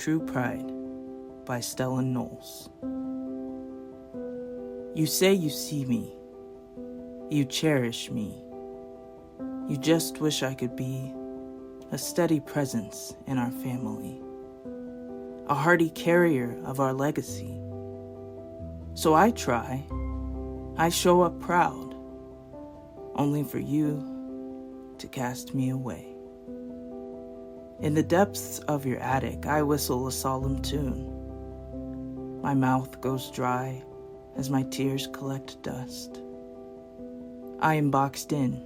True Pride by Stellan Knowles. You say you see me, you cherish me, you just wish I could be a steady presence in our family, a hearty carrier of our legacy. So I try, I show up proud, only for you to cast me away. In the depths of your attic, I whistle a solemn tune. My mouth goes dry as my tears collect dust. I am boxed in,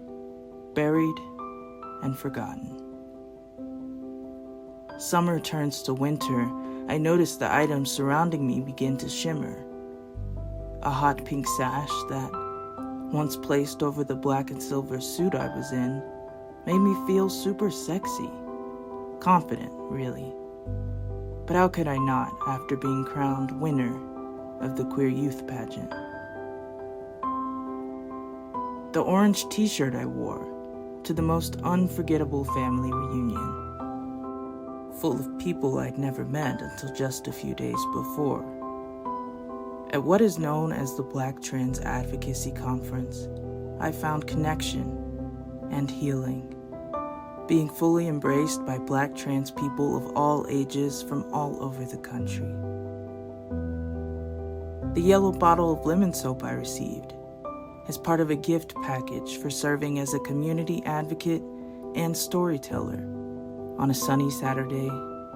buried, and forgotten. Summer turns to winter. I notice the items surrounding me begin to shimmer. A hot pink sash that, once placed over the black and silver suit I was in, made me feel super sexy. Confident, really. But how could I not after being crowned winner of the queer youth pageant? The orange t-shirt I wore to the most unforgettable family reunion, full of people I'd never met until just a few days before. At what is known as the Black Trans Advocacy Conference, I found connection and healing, being fully embraced by Black trans people of all ages from all over the country. The yellow bottle of lemon soap I received as part of a gift package for serving as a community advocate and storyteller on a sunny Saturday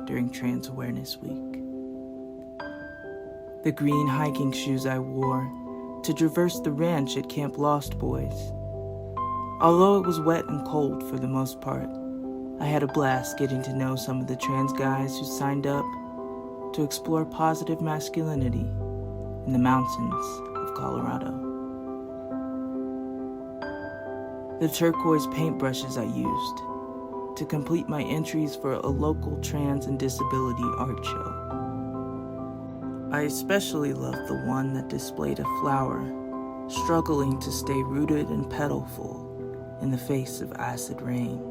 during Trans Awareness Week. The green hiking shoes I wore to traverse the ranch at Camp Lost Boys. Although it was wet and cold for the most part, I had a blast getting to know some of the trans guys who signed up to explore positive masculinity in the mountains of Colorado. The turquoise paintbrushes I used to complete my entries for a local trans and disability art show. I especially loved the one that displayed a flower struggling to stay rooted and petalful in the face of acid rain.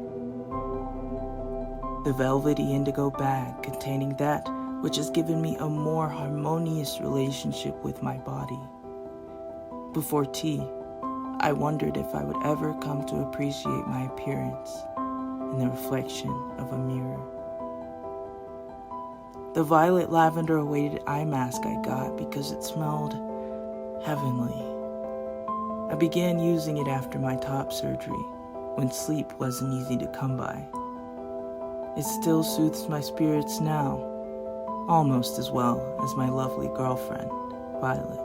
The velvety indigo bag containing that which has given me a more harmonious relationship with my body. Before tea, I wondered if I would ever come to appreciate my appearance in the reflection of a mirror. The violet lavender awaited eye mask I got because it smelled heavenly. I began using it after my top surgery, when sleep wasn't easy to come by. It still soothes my spirits now, almost as well as my lovely girlfriend, Violet.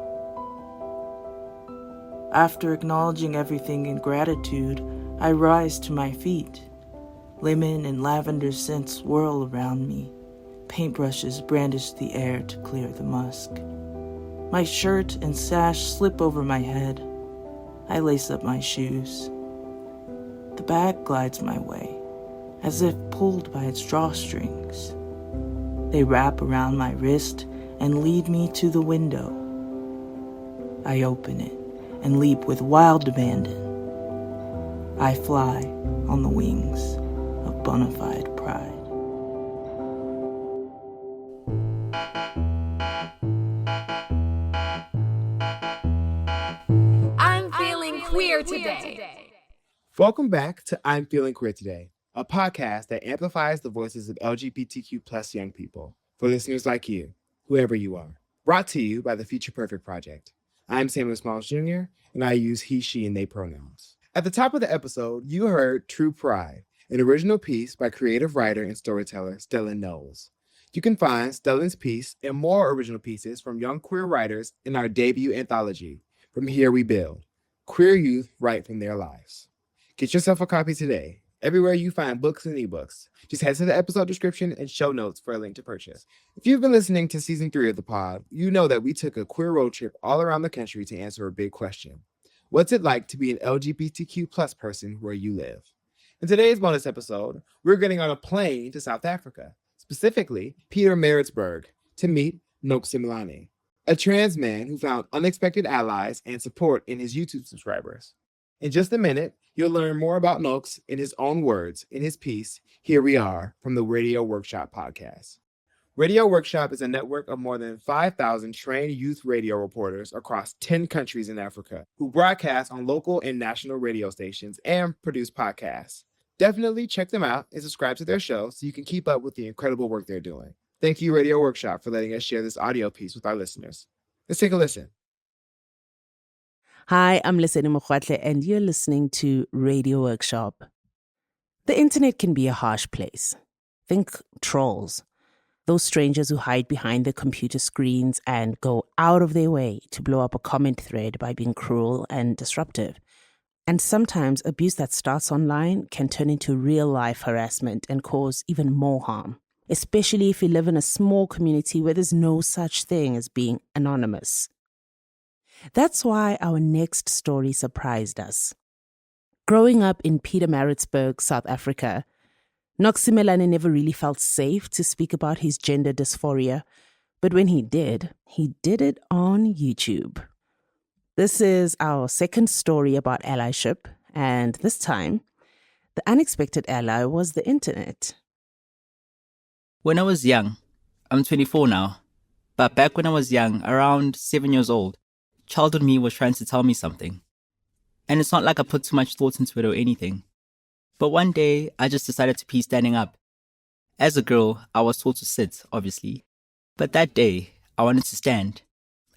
After acknowledging everything in gratitude, I rise to my feet. Lemon and lavender scents swirl around me. Paintbrushes brandish the air to clear the musk. My shirt and sash slip over my head. I lace up my shoes. The bag glides my way, as if pulled by its drawstrings. They wrap around my wrist and lead me to the window. I open it and leap with wild abandon. I fly on the wings of bona fide pride. I'm feeling queer today. Welcome back to I'm Feeling Queer Today, a podcast that amplifies the voices of LGBTQ plus young people for listeners like you, whoever you are. Brought to you by the Future Perfect Project. I'm Samuel Smalls Jr., and I use he, she, and they pronouns. At the top of the episode, you heard True Pride, an original piece by creative writer and storyteller Stellan Knowles. You can find Stellan's piece and more original pieces from young queer writers in our debut anthology, From Here We Build, Queer Youth Write From Their Lives. Get yourself a copy today, everywhere you find books and ebooks. Just head to the episode description and show notes for a link to purchase. If you've been listening to season 3 of the pod, you know that we took a queer road trip all around the country to answer a big question. What's it like to be an LGBTQ plus person where you live? In today's bonus episode, we're getting on a plane to South Africa, specifically Pietermaritzburg, to meet Noks Simelane, a trans man who found unexpected allies and support in his YouTube subscribers. In just a minute, you'll learn more about Noks in his own words in his piece, Here We Are, from the Radio Workshop podcast. Radio Workshop is a network of more than 5,000 trained youth radio reporters across 10 countries in Africa who broadcast on local and national radio stations and produce podcasts. Definitely check them out and subscribe to their show so you can keep up with the incredible work they're doing. Thank you, Radio Workshop, for letting us share this audio piece with our listeners. Let's take a listen. Hi, I'm Lesedi Mokgwatle, and you're listening to Radio Workshop. The internet can be a harsh place. Think trolls. Those strangers who hide behind their computer screens and go out of their way to blow up a comment thread by being cruel and disruptive. And sometimes abuse that starts online can turn into real-life harassment and cause even more harm, especially if you live in a small community where there's no such thing as being anonymous. That's why our next story surprised us. Growing up in Pietermaritzburg, South Africa, Noks Simelane never really felt safe to speak about his gender dysphoria, but when he did it on YouTube. This is our second story about allyship, and this time, the unexpected ally was the internet. When I was young, I'm 24 now, but back when I was young, around 7 years old, childhood me was trying to tell me something. And it's not like I put too much thought into it or anything. But one day, I just decided to pee standing up. As a girl, I was told to sit, obviously. But that day, I wanted to stand.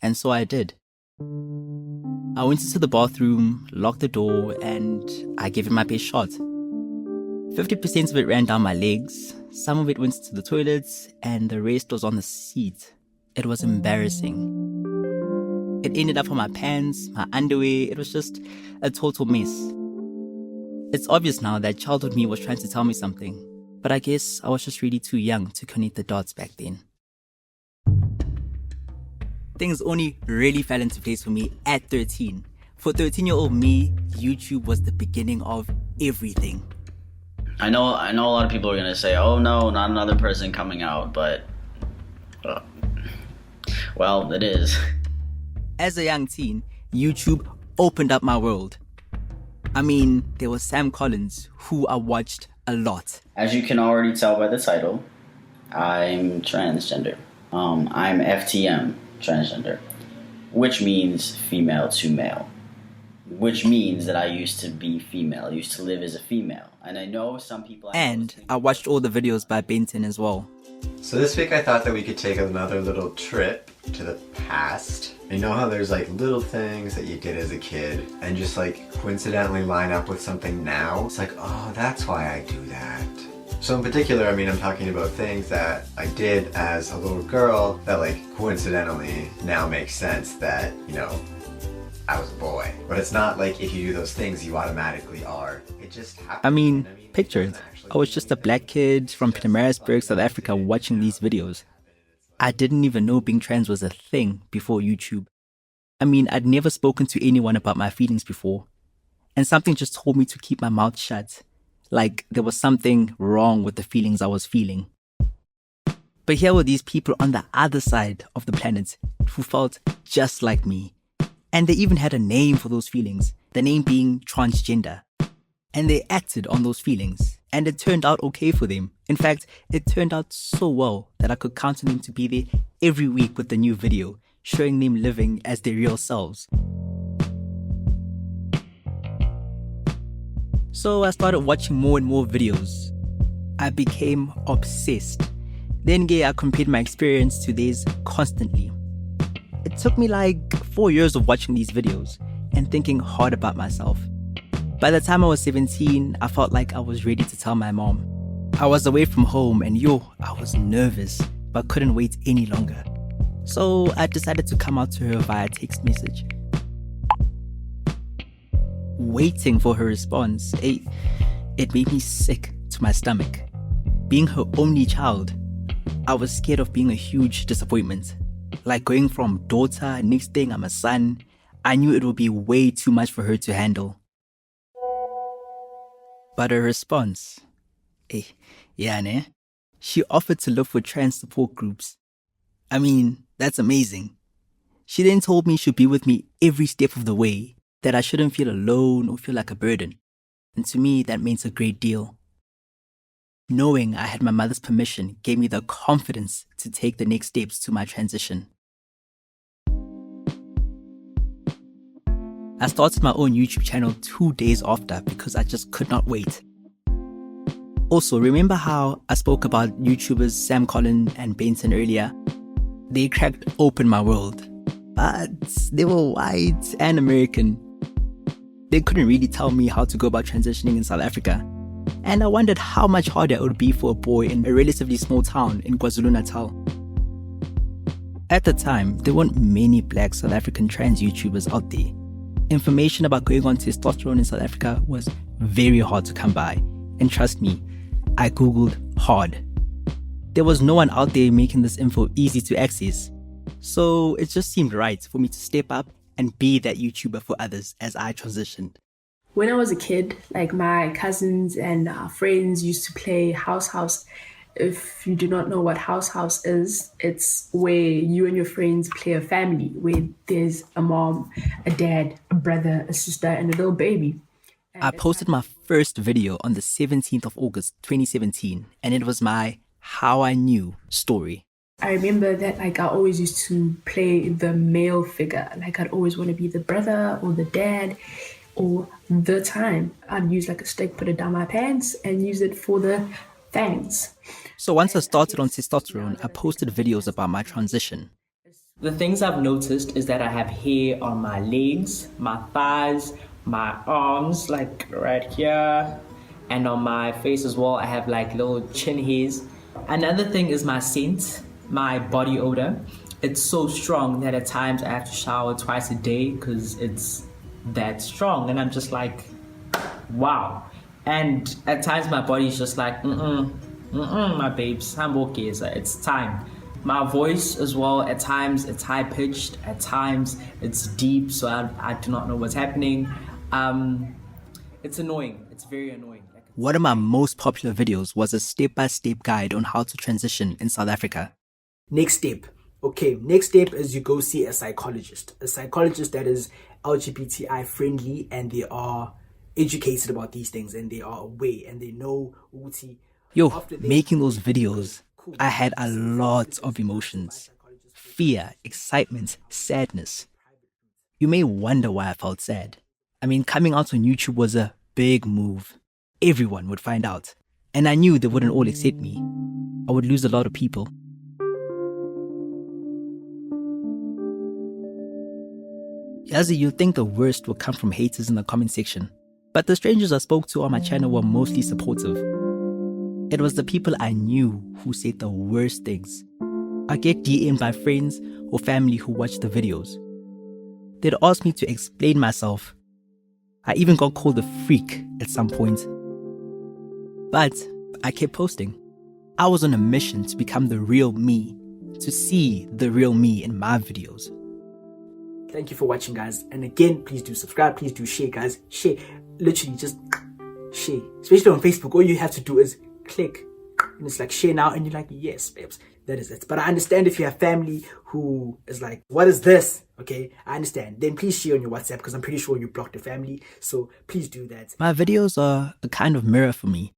And so I did. I went into the bathroom, locked the door, and I gave it my best shot. 50% of it ran down my legs, some of it went to the toilets, and the rest was on the seat. It was embarrassing. It ended up on my pants, my underwear. It was just a total mess. It's obvious now that childhood me was trying to tell me something, but I guess I was just really too young to connect the dots back then. Things only really fell into place for me at 13. For 13-year-old me, YouTube was the beginning of everything. I know a lot of people are gonna say, oh no, not another person coming out, but, well, it is. As a young teen, YouTube opened up my world. I mean, there was Sam Collins, who I watched a lot. As you can already tell by the title, I'm transgender. I'm FTM transgender, which means female to male. Which means that I used to be female, I used to live as a female. And I know some people... And I watched all the videos by Benton as well. So this week I thought that we could take another little trip to the past. You know how there's like little things that you did as a kid and just like coincidentally line up with something now? It's like, oh, that's why I do that. So in particular, I mean, I'm talking about things that I did as a little girl that like coincidentally now makes sense that, you know, I was a boy. But it's not like if you do those things, you automatically are. It just happens. I mean, picture it. I was just a black kid from Pietermaritzburg, South Africa, watching these videos. I didn't even know being trans was a thing before YouTube. I mean, I'd never spoken to anyone about my feelings before. And something just told me to keep my mouth shut. Like there was something wrong with the feelings I was feeling. But here were these people on the other side of the planet who felt just like me. And they even had a name for those feelings, the name being transgender. And they acted on those feelings, and it turned out okay for them. In fact, it turned out so well that I could count on them to be there every week with a new video, showing them living as their real selves. So I started watching more and more videos. I became obsessed. Then I compared my experience to theirs constantly. It took me like 4 years of watching these videos and thinking hard about myself. By the time I was 17, I felt like I was ready to tell my mom. I was away from home and I was nervous, but couldn't wait any longer. So I decided to come out to her via text message. Waiting for her response, it made me sick to my stomach. Being her only child, I was scared of being a huge disappointment. Like going from daughter, next thing I'm a son, I knew it would be way too much for her to handle. But her response, she offered to look for trans support groups. I mean, that's amazing. She then told me she'd be with me every step of the way, that I shouldn't feel alone or feel like a burden. And to me, that means a great deal. Knowing I had my mother's permission gave me the confidence to take the next steps to my transition. I started my own YouTube channel 2 days after because I just could not wait. Also, remember how I spoke about YouTubers Sam Collin and Benson earlier? They cracked open my world, but they were white and American. They couldn't really tell me how to go about transitioning in South Africa. And I wondered how much harder it would be for a boy in a relatively small town in KwaZulu-Natal. At the time, there weren't many black South African trans YouTubers out there. Information about going on testosterone in South Africa was very hard to come by. And trust me, I googled hard. There was no one out there making this info easy to access. So it just seemed right for me to step up and be that YouTuber for others as I transitioned. When I was a kid, like my cousins and friends used to play house. If you do not know what house is, it's where you and your friends play a family, where there's a mom, a dad, a brother, a sister, and a little baby. I posted my first video on the 17th of August 2017, and it was my How I Knew story. I remember that I always used to play the male figure. I'd always want to be the brother or the dad or the time. I'd use a stick, put it down my pants, and use it for the fangs. So once I started on testosterone, I posted videos about my transition. The things I've noticed is that I have hair on my legs, my thighs, my arms, right here, and on my face as well. I have little chin hairs. Another thing is my scent, my body odor. It's so strong that at times I have to shower twice a day because it's that strong. And I'm just wow. And at times my body's just my babes, I'm okay, it's time. My voice as well, at times it's high pitched, at times it's deep, so I do not know what's happening. It's annoying, it's very annoying. One of my most popular videos was a step-by-step guide on how to transition in South Africa. Next step. Okay, next step is you go see a psychologist. A psychologist that is LGBTI friendly and they are educated about these things and they are aware and they know Yo, making those videos, I had a lot of emotions. Fear, excitement, sadness. You may wonder why I felt sad. I mean, coming out on YouTube was a big move. Everyone would find out. And I knew they wouldn't all accept me. I would lose a lot of people. Yazi, you'd think the worst would come from haters in the comment section. But the strangers I spoke to on my channel were mostly supportive. It was the people I knew who said the worst things. I get DM'd by friends or family who watched the videos. They'd ask me to explain myself. I even got called a freak at some point. But I kept posting. I was on a mission to become the real me, to see the real me in my videos. Thank you for watching, guys. And again, please do subscribe, please do share, guys. Share. Literally just share. Especially on Facebook, all you have to do is click. And it's share now, and you're yes, babes, that is it. But I understand if you have family who is what is this? Okay, I understand. Then please share on your WhatsApp because I'm pretty sure you blocked the family. So please do that. My videos are a kind of mirror for me.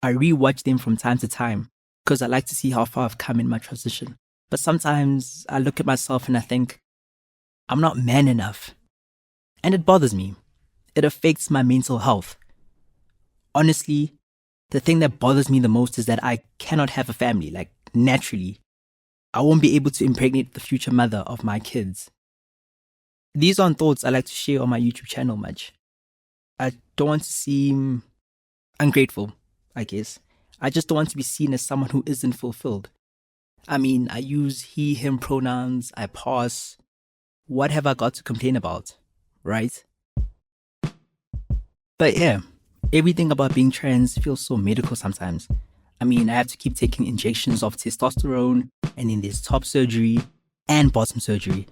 I rewatch them from time to time because I like to see how far I've come in my transition. But sometimes I look at myself and I think, I'm not man enough. And it bothers me. It affects my mental health. Honestly, the thing that bothers me the most is that I cannot have a family, naturally. I won't be able to impregnate the future mother of my kids. These aren't thoughts I like to share on my YouTube channel much. I don't want to seem ungrateful, I guess. I just don't want to be seen as someone who isn't fulfilled. I mean, I use he, him pronouns, I pass. What have I got to complain about, right? But yeah, everything about being trans feels so medical sometimes. I mean, I have to keep taking injections of testosterone, and then there's top surgery and bottom surgery.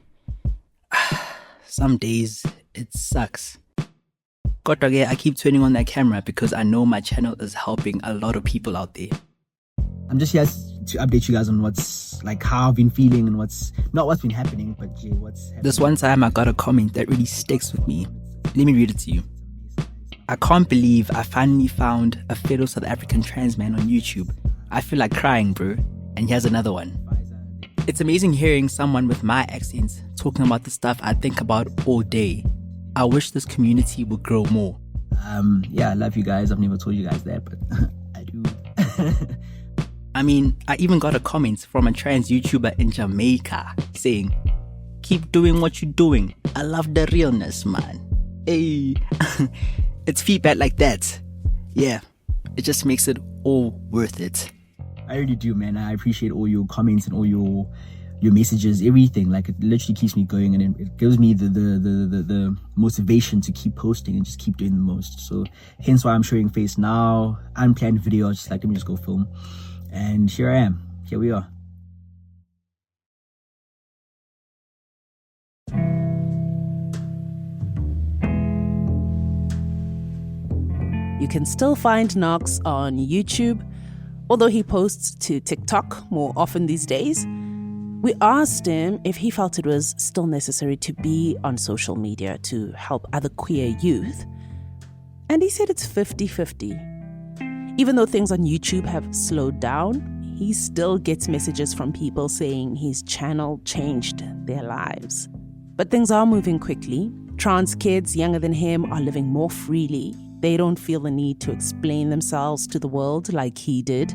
Some days, it sucks. I keep turning on that camera because I know my channel is helping a lot of people out there. I'm just here to update you guys on what's how I've been feeling and what's been happening, but what's happening. This one time I got a comment that really sticks with me. Let me read it to you. I can't believe I finally found a fellow South African trans man on YouTube. I feel like crying, bro. And here's another one. It's amazing hearing someone with my accent talking about the stuff I think about all day. I wish this community would grow more. Yeah, I love you guys. I've never told you guys that, but I do. I mean, I even got a comment from a trans YouTuber in Jamaica saying, "Keep doing what you're doing. I love the realness, man." Hey, it's feedback like that. Yeah, it just makes it all worth it. I really do, man. I appreciate all your comments and all your messages, everything. Like, it literally keeps me going, and it gives me the motivation to keep posting and just keep doing the most. So hence why I'm showing face now. Unplanned video. I was just like, let me just go film. And here I am. Here we are. You can still find Noks on YouTube, although he posts to TikTok more often these days. We asked him if he felt it was still necessary to be on social media to help other queer youth. And he said it's 50-50. Even though things on YouTube have slowed down, he still gets messages from people saying his channel changed their lives. But things are moving quickly. Trans kids younger than him are living more freely. They don't feel the need to explain themselves to the world like he did.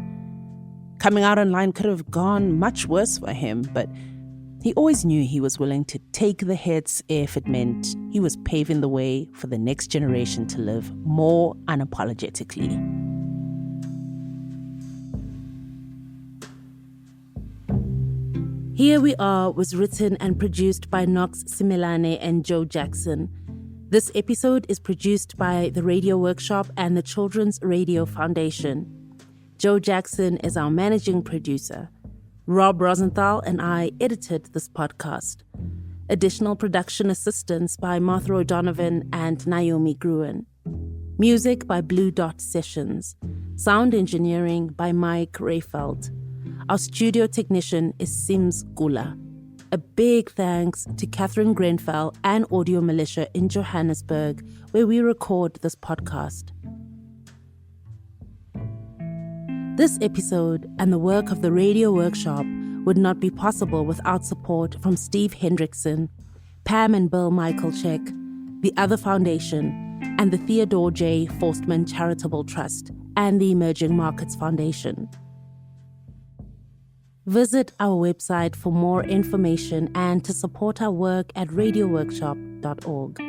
Coming out online could have gone much worse for him, but he always knew he was willing to take the hits if it meant he was paving the way for the next generation to live more unapologetically. Here We Are was written and produced by Noks Simelane and Joe Jackson. This episode is produced by the Radio Workshop and the Children's Radio Foundation. Joe Jackson is our managing producer. Rob Rosenthal and I edited this podcast. Additional production assistance by Martha O'Donovan and Naomi Gruen. Music by Blue Dot Sessions. Sound engineering by Mike Rayfeld. Our studio technician is Sims Gula. A big thanks to Catherine Grenfell and Audio Militia in Johannesburg, where we record this podcast. This episode and the work of the Radio Workshop would not be possible without support from Steve Hendrickson, Pam and Bill Michaelchek, the Other Foundation, and the Theodore J. Forstman Charitable Trust and the Emerging Markets Foundation. Visit our website for more information and to support our work at radioworkshop.org.